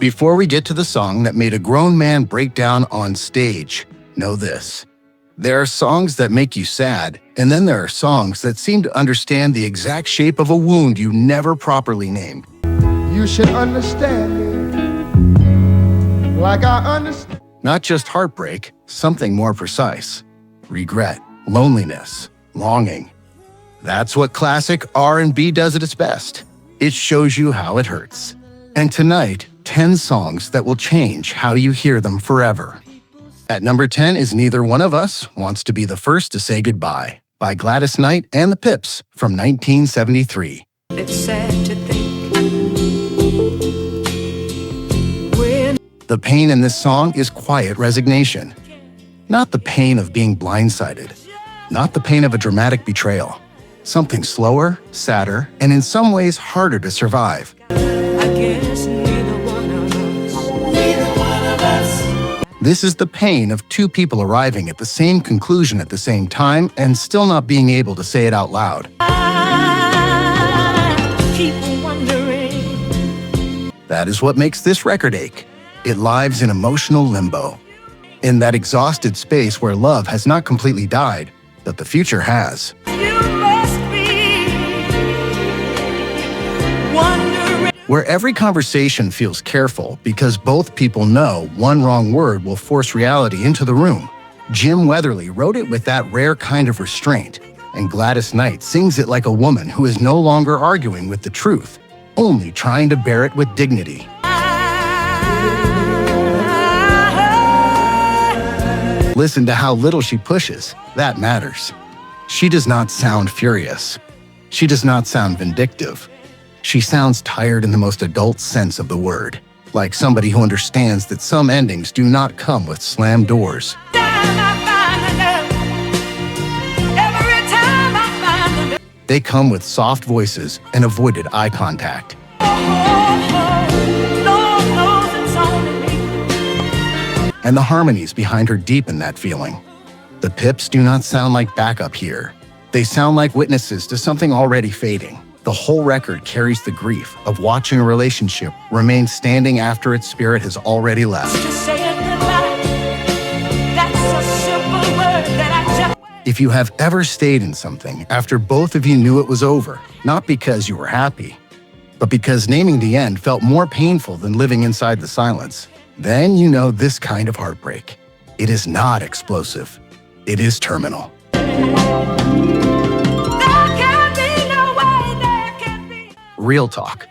before we get to the song that made a grown man break down on stage, know this. There are songs that make you sad, and then there are songs that seem to understand the exact shape of a wound you never properly named. You should understand me like I understand. Not just heartbreak, something more precise. Regret, loneliness, longing. That's what classic R&B does at its best. It shows you how it hurts. And tonight, 10 songs that will change how you hear them forever. At number 10 is Neither One of Us Wants to Be the First to Say Goodbye by Gladys Knight and The Pips from 1973. It's sad to think The pain in this song is quiet resignation. Not the pain of being blindsided. Not the pain of a dramatic betrayal. Something slower, sadder, and in some ways harder to survive. I guess neither one of us. This is the pain of two people arriving at the same conclusion at the same time and still not being able to say it out loud. I keep wondering. That is what makes this record ache. It lives in emotional limbo. In that exhausted space where love has not completely died, but the future has. You must be wondering. Where every conversation feels careful because both people know one wrong word will force reality into the room. Jim Weatherly wrote it with that rare kind of restraint, and Gladys Knight sings it like a woman who is no longer arguing with the truth, only trying to bear it with dignity. Listen to how little she pushes. That matters. She does not sound furious. She does not sound vindictive. She sounds tired in the most adult sense of the word, like somebody who understands that some endings do not come with slammed doors. They come with soft voices and avoided eye contact. And the harmonies behind her deepen that feeling. The Pips do not sound like backup here. They sound like witnesses to something already fading. The whole record carries the grief of watching a relationship remain standing after its spirit has already left. If you have ever stayed in something after both of you knew it was over, not because you were happy, but because naming the end felt more painful than living inside the silence, then you know this kind of heartbreak. It is not explosive. It is terminal. Real talk.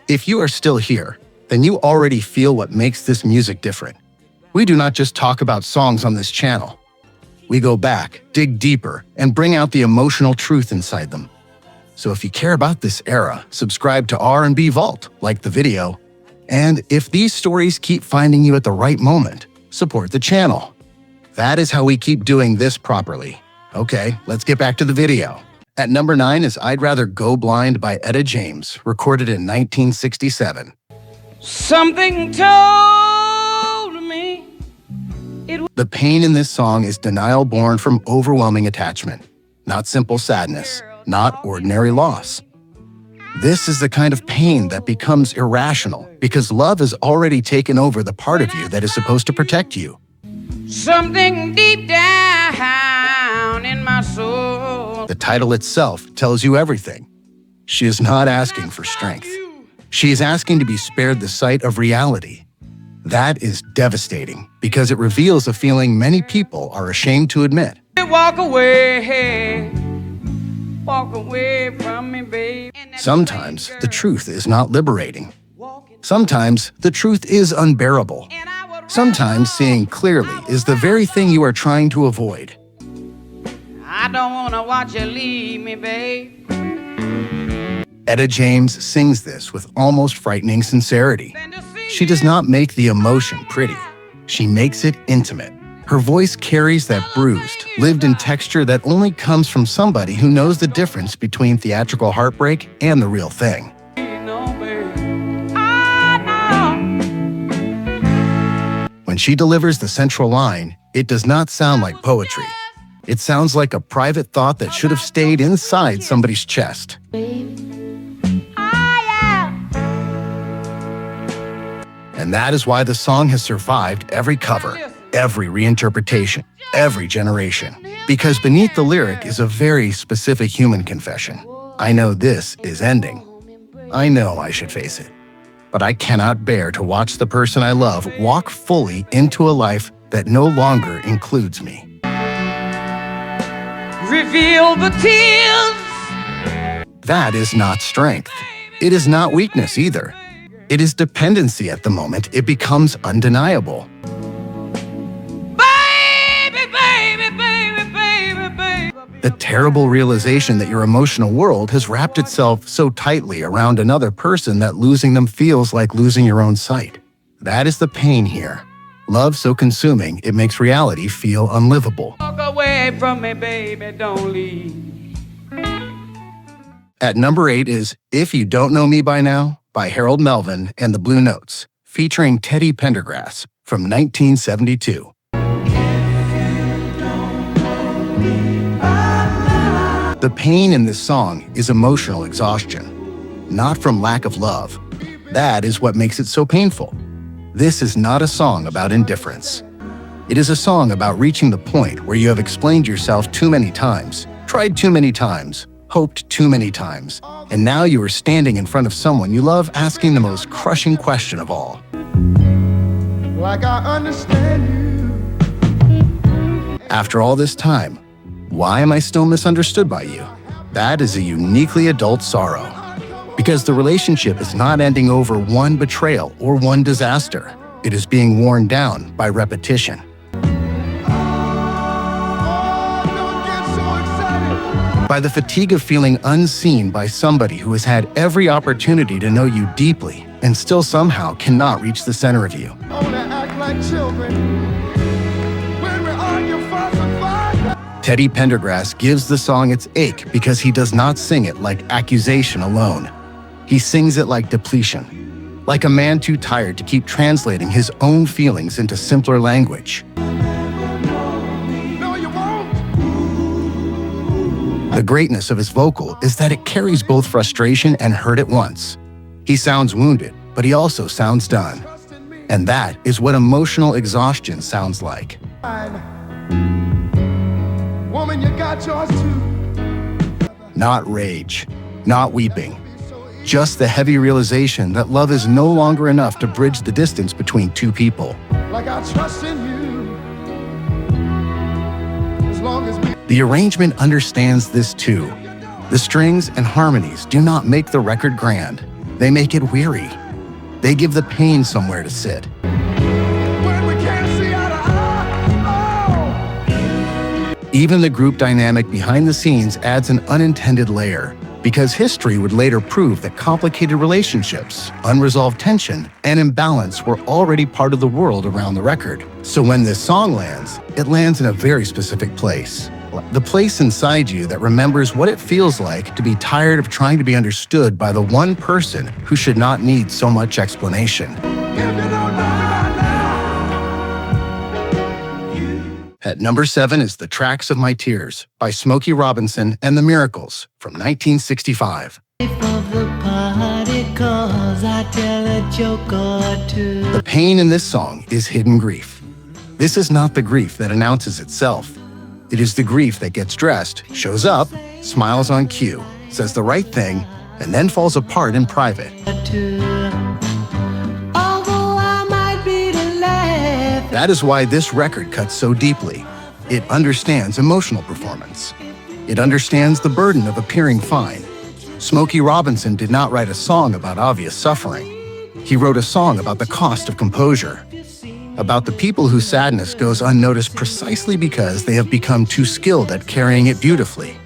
If you are still here, then you already feel what makes this music different. We do not just talk about songs on this channel. We go back, dig deeper, and bring out the emotional truth inside them. So if you care about this era, subscribe to R&B Vault, like the video. And if these stories keep finding you at the right moment, support the channel. That is how we keep doing this properly. Okay, let's get back to the video. At number 9 is I'd Rather Go Blind by Etta James, recorded in 1967. Something told me The pain in this song is denial born from overwhelming attachment, not simple sadness, not ordinary loss. This is the kind of pain that becomes irrational because love has already taken over the part of you that is supposed to protect you. something deep down in my soul. The title itself tells you everything. She is not asking for strength. She is asking to be spared the sight of reality. That is devastating because it reveals a feeling many people are ashamed to admit. Walk away from me, babe. Sometimes the truth is not liberating. Sometimes the truth is unbearable. Sometimes seeing clearly is the very thing you are trying to avoid. I don't want to watch you leave me, babe. Etta James sings this with almost frightening sincerity. She does not make the emotion pretty. She makes it intimate. Her voice carries that bruised, lived-in texture that only comes from somebody who knows the difference between theatrical heartbreak and the real thing. When she delivers the central line, it does not sound like poetry. It sounds like a private thought that should have stayed inside somebody's chest. And that is why the song has survived every cover, every reinterpretation, every generation. Because beneath the lyric is a very specific human confession. I know this is ending. I know I should face it. But I cannot bear to watch the person I love walk fully into a life that no longer includes me. Reveal the tears. That is not strength. It is not weakness either. It is dependency at the moment. It becomes undeniable. Baby, baby, baby, baby, baby. The terrible realization that your emotional world has wrapped itself so tightly around another person that losing them feels like losing your own sight. That is the pain here. Love so consuming, it makes reality feel unlivable. Walk away from me, baby, don't leave. At number 8 is If You Don't Know Me By Now by Harold Melvin and the Blue Notes, featuring Teddy Pendergrass from 1972. The pain in this song is emotional exhaustion, not from lack of love. That is what makes it so painful. This is not a song about indifference. It is a song about reaching the point where you have explained yourself too many times, tried too many times, hoped too many times, and now you are standing in front of someone you love asking the most crushing question of all. Like I understand you. After all this time, why am I still misunderstood by you? That is a uniquely adult sorrow. Because the relationship is not ending over one betrayal or one disaster. It is being worn down by repetition. Oh, don't get so excited. By the fatigue of feeling unseen by somebody who has had every opportunity to know you deeply and still somehow cannot reach the center of you. Wanna act like children. When we argue, fuss and fight. Teddy Pendergrass gives the song its ache because he does not sing it like accusation alone. He sings it like depletion, like a man too tired to keep translating his own feelings into simpler language. No, you won't. The greatness of his vocal is that it carries both frustration and hurt at once. He sounds wounded, but he also sounds done. And that is what emotional exhaustion sounds like. Woman, you got yours too. Not rage, not weeping. Just the heavy realization that love is no longer enough to bridge the distance between two people. Like I trust in you. As long as we. The arrangement understands this too. The strings and harmonies do not make the record grand. They make it weary. They give the pain somewhere to sit. When we can't see eye to eye. Oh. Even the group dynamic behind the scenes adds an unintended layer, because history would later prove that complicated relationships, unresolved tension, and imbalance were already part of the world around the record. So when this song lands, it lands in a very specific place. The place inside you that remembers what it feels like to be tired of trying to be understood by the one person who should not need so much explanation. If you don't know me by now. At number 7 is The Tracks of My Tears by Smokey Robinson and the Miracles from 1965. The pain in this song is hidden grief. This is not the grief that announces itself. It is the grief that gets dressed, shows up, smiles on cue, says the right thing, and then falls apart in private. That is why this record cuts so deeply. It understands emotional performance. It understands the burden of appearing fine. Smokey Robinson did not write a song about obvious suffering. He wrote a song about the cost of composure, about the people whose sadness goes unnoticed precisely because they have become too skilled at carrying it beautifully.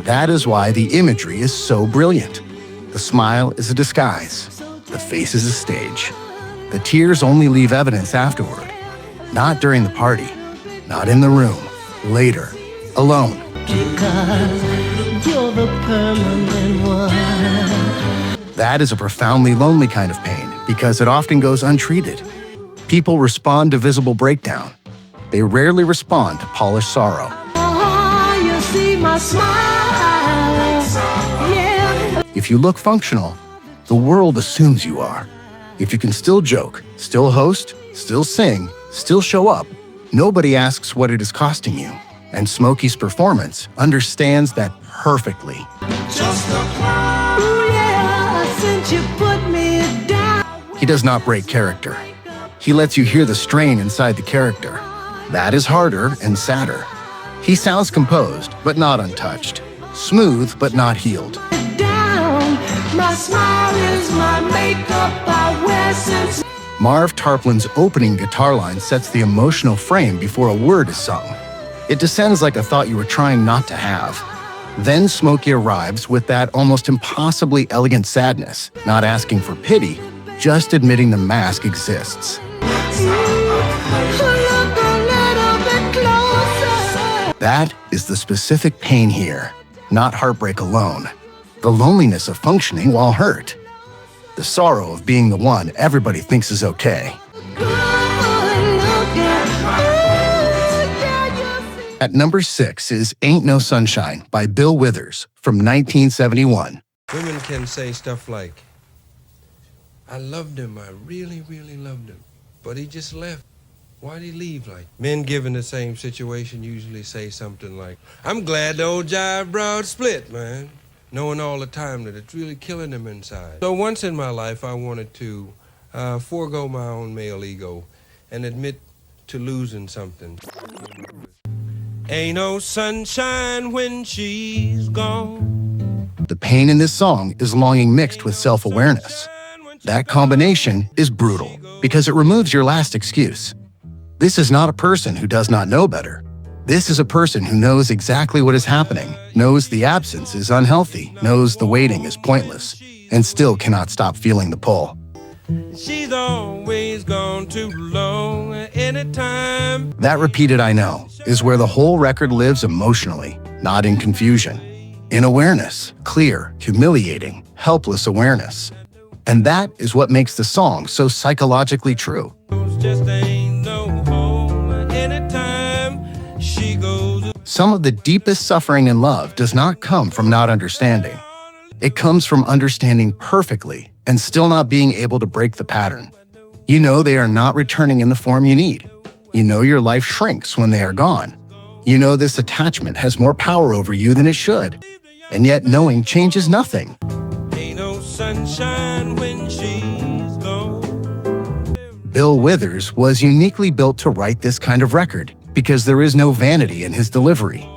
That is why the imagery is so brilliant. The smile is a disguise. The face is a stage. The tears only leave evidence afterward. Not during the party. Not in the room. Later. Alone. Because you're the permanent one. That is a profoundly lonely kind of pain because it often goes untreated. People respond to visible breakdown. They rarely respond to polished sorrow. You see my smile. Yeah. If you look functional, the world assumes you are. If you can still joke, still host, still sing, still show up, nobody asks what it is costing you. And Smokey's performance understands that perfectly. Ooh, yeah, since you put me down. He does not break character. He lets you hear the strain inside the character. That is harder and sadder. He sounds composed, but not untouched. Smooth, but not healed. Down. My smile is my makeup I wear since. Marv Tarplin's opening guitar line sets the emotional frame before a word is sung. It descends like a thought you were trying not to have. Then Smokey arrives with that almost impossibly elegant sadness, not asking for pity, just admitting the mask exists. That is the specific pain here, not heartbreak alone. The loneliness of functioning while hurt. The sorrow of being the one everybody thinks is okay. At number 6 is Ain't No Sunshine by Bill Withers from 1971. Women can say stuff like, I loved him, I really, really loved him, but he just left. Why'd he leave like? Men given the same situation usually say something like, I'm glad the old jive broad split, man, knowing all the time that it's really killing him inside. So once in my life, I wanted to forego my own male ego and admit to losing something. Ain't no sunshine when she's gone. The pain in this song is longing mixed with self-awareness. That combination is brutal because it removes your last excuse. This is not a person who does not know better. This is a person who knows exactly what is happening, knows the absence is unhealthy, knows the waiting is pointless, and still cannot stop feeling the pull. She's always gone too long anytime. That repeated I know is where the whole record lives emotionally, not in confusion. In awareness, clear, humiliating, helpless awareness. And that is what makes the song so psychologically true. Just ain't no home anytime she goes. Some of the deepest suffering in love does not come from not understanding. It comes from understanding perfectly and still not being able to break the pattern. You know they are not returning in the form you need. You know your life shrinks when they are gone. You know this attachment has more power over you than it should. And yet knowing changes nothing. Ain't no sunshine when she's gone. Bill Withers was uniquely built to write this kind of record because there is no vanity in his delivery,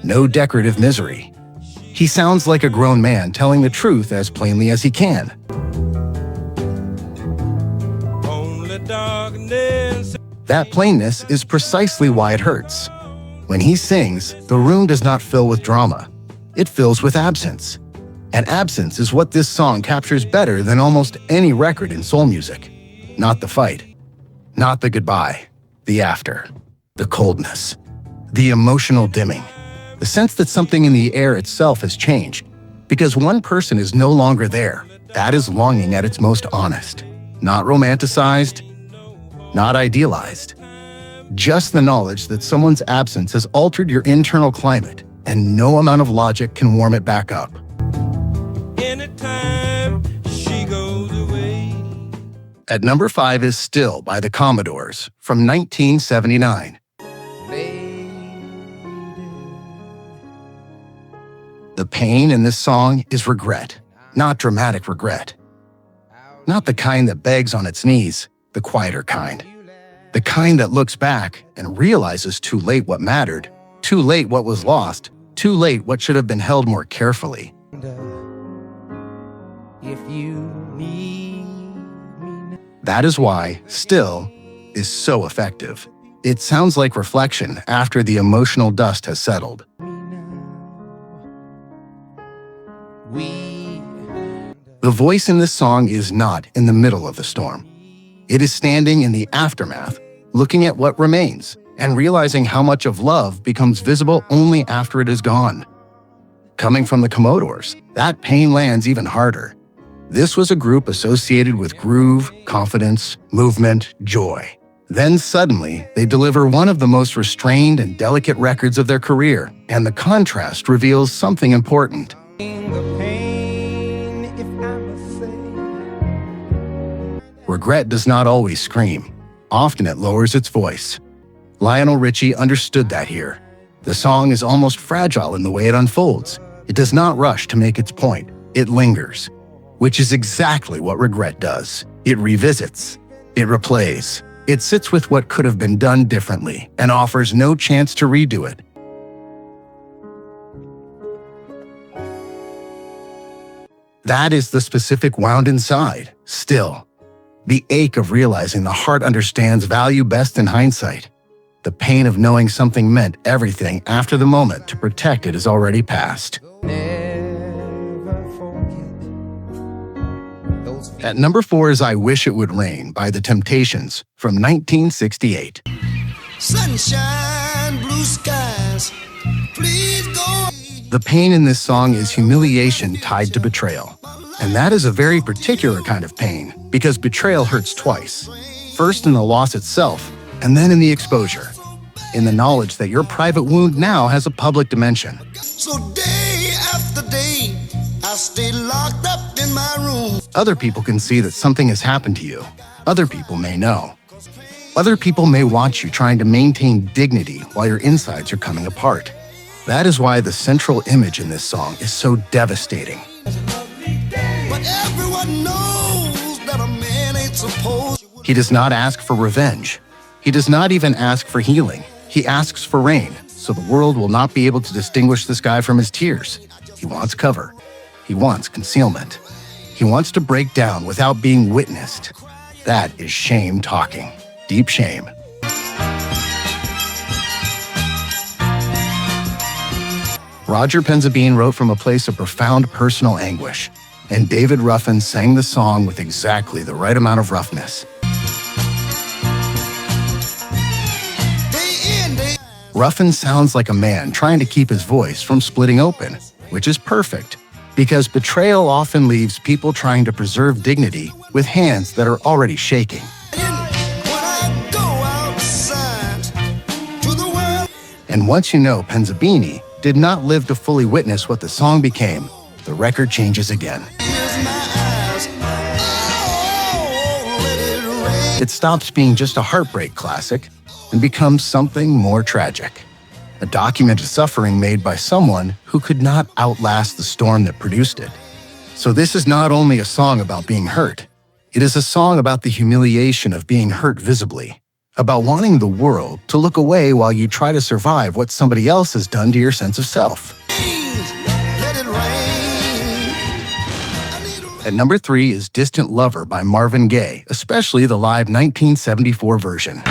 no decorative misery. He sounds like a grown man telling the truth as plainly as he can. Only darkness. That plainness is precisely why it hurts. When he sings, the room does not fill with drama. It fills with absence. And absence is what this song captures better than almost any record in soul music. Not the fight, not the goodbye, the after, the coldness, the emotional dimming, the sense that something in the air itself has changed. Because one person is no longer there. That is longing at its most honest. Not romanticized, not idealized. Just the knowledge that someone's absence has altered your internal climate, and no amount of logic can warm it back up. Anytime she goes away. At number 5 is Still by the Commodores from 1979. The pain in this song is regret, not dramatic regret. Not the kind that begs on its knees, the quieter kind. The kind that looks back and realizes too late what mattered, too late what was lost, too late what should have been held more carefully. If you need me. That is why Still is so effective. It sounds like reflection after the emotional dust has settled. The voice in this song is not in the middle of the storm. It is standing in the aftermath, looking at what remains, and realizing how much of love becomes visible only after it is gone. Coming from the Commodores, that pain lands even harder. This was a group associated with groove, confidence, movement, joy. Then suddenly, they deliver one of the most restrained and delicate records of their career, and the contrast reveals something important. The pain regret does not always scream. Often it lowers its voice. Lionel Richie understood that here. The song is almost fragile in the way it unfolds. It does not rush to make its point. It lingers, which is exactly what regret does. It revisits. It replays. It sits with what could have been done differently and offers no chance to redo it. That is the specific wound inside, still. The ache of realizing the heart understands value best in hindsight. The pain of knowing something meant everything after the moment to protect it is already past. At number 4 is I Wish It Would Rain by The Temptations from 1968. Sunshine, blue skies, please go. The pain in this song is humiliation tied to betrayal. And that is a very particular kind of pain, because betrayal hurts twice. First in the loss itself, and then in the exposure. In the knowledge that your private wound now has a public dimension. So day after day, I stay locked up in my room. Other people can see that something has happened to you. Other people may know. Other people may watch you trying to maintain dignity while your insides are coming apart. That is why the central image in this song is so devastating. But everyone knows that a man ain't supposed. He does not ask for revenge. He does not even ask for healing. He asks for rain, so the world will not be able to distinguish this guy from his tears. He wants cover. He wants concealment. He wants to break down without being witnessed. That is shame talking. Deep shame. Roger Penzabene wrote from a place of profound personal anguish, and David Ruffin sang the song with exactly the right amount of roughness. Ruffin sounds like a man trying to keep his voice from splitting open, which is perfect, because betrayal often leaves people trying to preserve dignity with hands that are already shaking. And once you know Penzabene did not live to fully witness what the song became, the record changes again. It stops being just a heartbreak classic and becomes something more tragic. A document of suffering made by someone who could not outlast the storm that produced it. So this is not only a song about being hurt, it is a song about the humiliation of being hurt visibly, about wanting the world to look away while you try to survive what somebody else has done to your sense of self. At number 3 is Distant Lover by Marvin Gaye, especially the live 1974 version.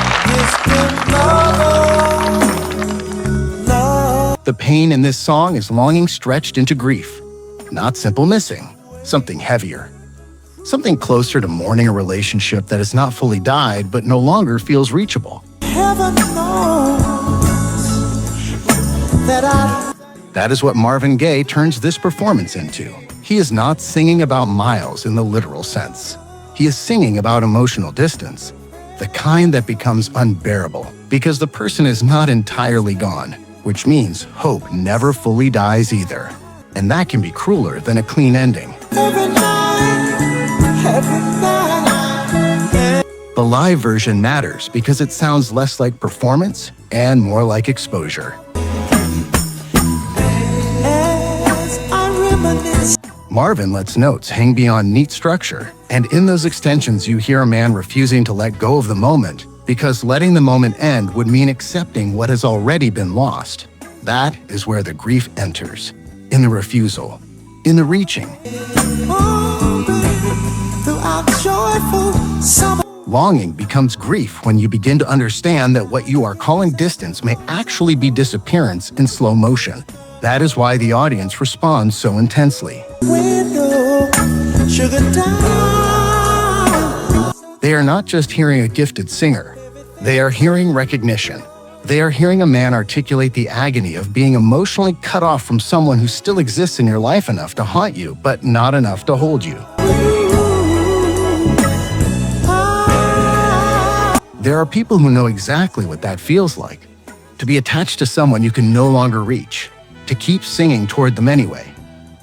The pain in this song is longing stretched into grief, not simple missing, something heavier. Something closer to mourning a relationship that has not fully died but no longer feels reachable. That is what Marvin Gaye turns this performance into. He is not singing about miles in the literal sense. He is singing about emotional distance, the kind that becomes unbearable because the person is not entirely gone, which means hope never fully dies either. And that can be crueler than a clean ending. The live version matters because it sounds less like performance and more like exposure. Marvin lets notes hang beyond neat structure, and in those extensions you hear a man refusing to let go of the moment because letting the moment end would mean accepting what has already been lost. That is where the grief enters, in the refusal, in the reaching. Longing becomes grief when you begin to understand that what you are calling distance may actually be disappearance in slow motion. That is why the audience responds so intensely. They are not just hearing a gifted singer. They are hearing recognition. They are hearing a man articulate the agony of being emotionally cut off from someone who still exists in your life enough to haunt you, but not enough to hold you. There are people who know exactly what that feels like. To be attached to someone you can no longer reach. To keep singing toward them anyway.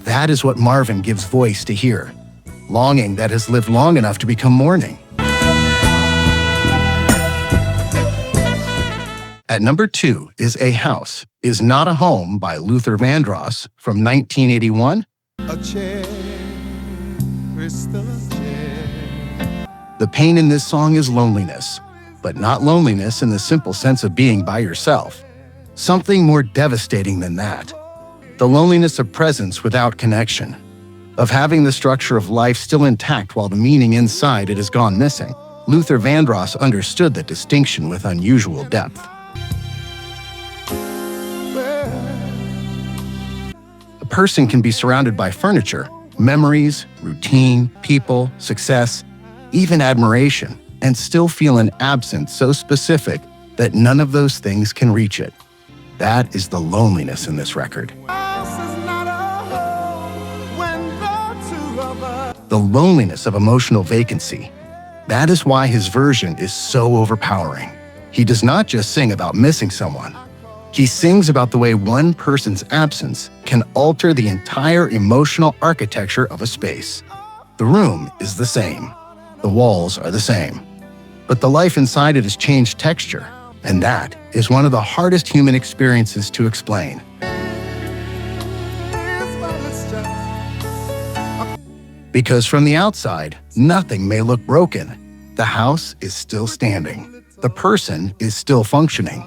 That is what Marvin gives voice to hear. Longing that has lived long enough to become mourning. At number 2 is A House Is Not a Home by Luther Vandross from 1981. A chair, crystal chair. The pain in this song is loneliness, but not loneliness in the simple sense of being by yourself. Something more devastating than that. The loneliness of presence without connection, of having the structure of life still intact while the meaning inside it has gone missing. Luther Vandross understood the distinction with unusual depth. A person can be surrounded by furniture, memories, routine, people, success, even admiration, and still feel an absence so specific that none of those things can reach it. That is the loneliness in this record. The loneliness of emotional vacancy. That is why his version is so overpowering. He does not just sing about missing someone. He sings about the way one person's absence can alter the entire emotional architecture of a space. The room is the same. The walls are the same. But the life inside it has changed texture, and that is one of the hardest human experiences to explain. Because from the outside, nothing may look broken. The house is still standing. The person is still functioning.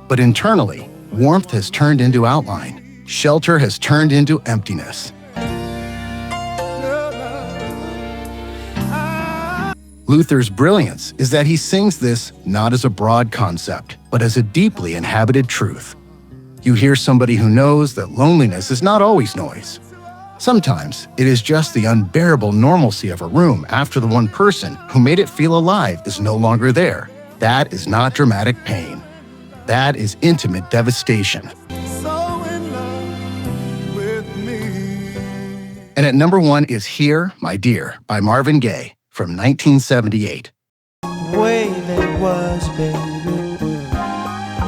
But internally, warmth has turned into outline. Shelter has turned into emptiness. Luther's brilliance is that he sings this not as a broad concept, but as a deeply inhabited truth. You hear somebody who knows that loneliness is not always noise. Sometimes it is just the unbearable normalcy of a room after the one person who made it feel alive is no longer there. That is not dramatic pain. That is intimate devastation. So in love with me. And at number 1 is Here, My Dear by Marvin Gaye from 1978. Way that was, baby.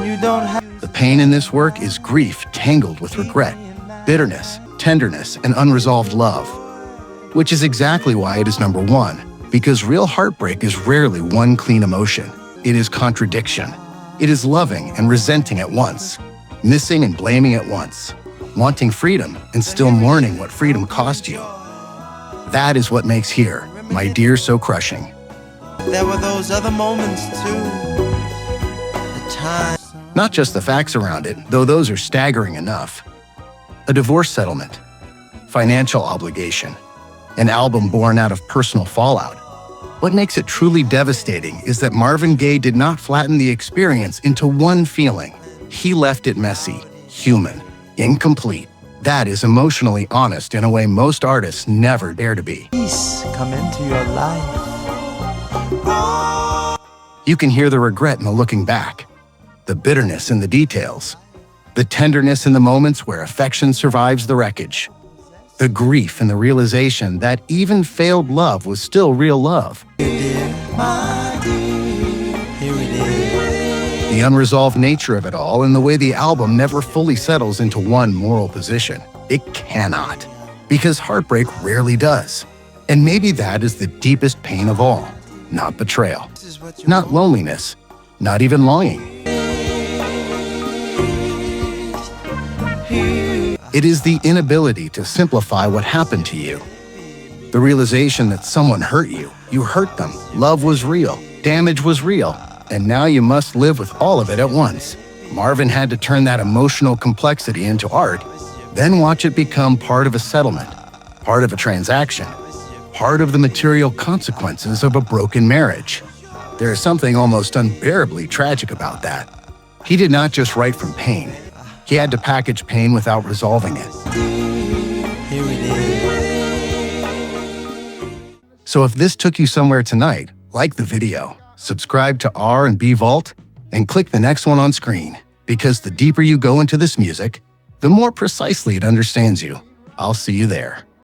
You don't have The pain in this work is grief tangled with regret, bitterness, tenderness, and unresolved love, which is exactly why it is number 1, because real heartbreak is rarely one clean emotion. It is contradiction. It is loving and resenting at once, missing and blaming at once, wanting freedom and still mourning what freedom cost you. That is what makes Here, My Dear, so crushing. There were those other moments too. The time. Not just the facts around it, though those are staggering enough. A divorce settlement, financial obligation, an album born out of personal fallout. What makes it truly devastating is that Marvin Gaye did not flatten the experience into one feeling. He left it messy, human, incomplete. That is emotionally honest in a way most artists never dare to be. Peace come into your life. You can hear the regret in the looking back, the bitterness in the details, the tenderness in the moments where affection survives the wreckage, the grief in the realization that even failed love was still real love. My dear, here it is. The unresolved nature of it all and the way the album never fully settles into one moral position. It cannot, because heartbreak rarely does. And maybe that is the deepest pain of all, not betrayal, This is what you not loneliness, not even longing. It is the inability to simplify what happened to you. The realization that someone hurt you, you hurt them, love was real, damage was real, and now you must live with all of it at once. Marvin had to turn that emotional complexity into art, then watch it become part of a settlement, part of a transaction, part of the material consequences of a broken marriage. There is something almost unbearably tragic about that. He did not just write from pain. He had to package pain without resolving it. Here it is. So if this took you somewhere tonight, like the video, subscribe to R&B Vault, and click the next one on screen, because the deeper you go into this music, the more precisely it understands you. I'll see you there.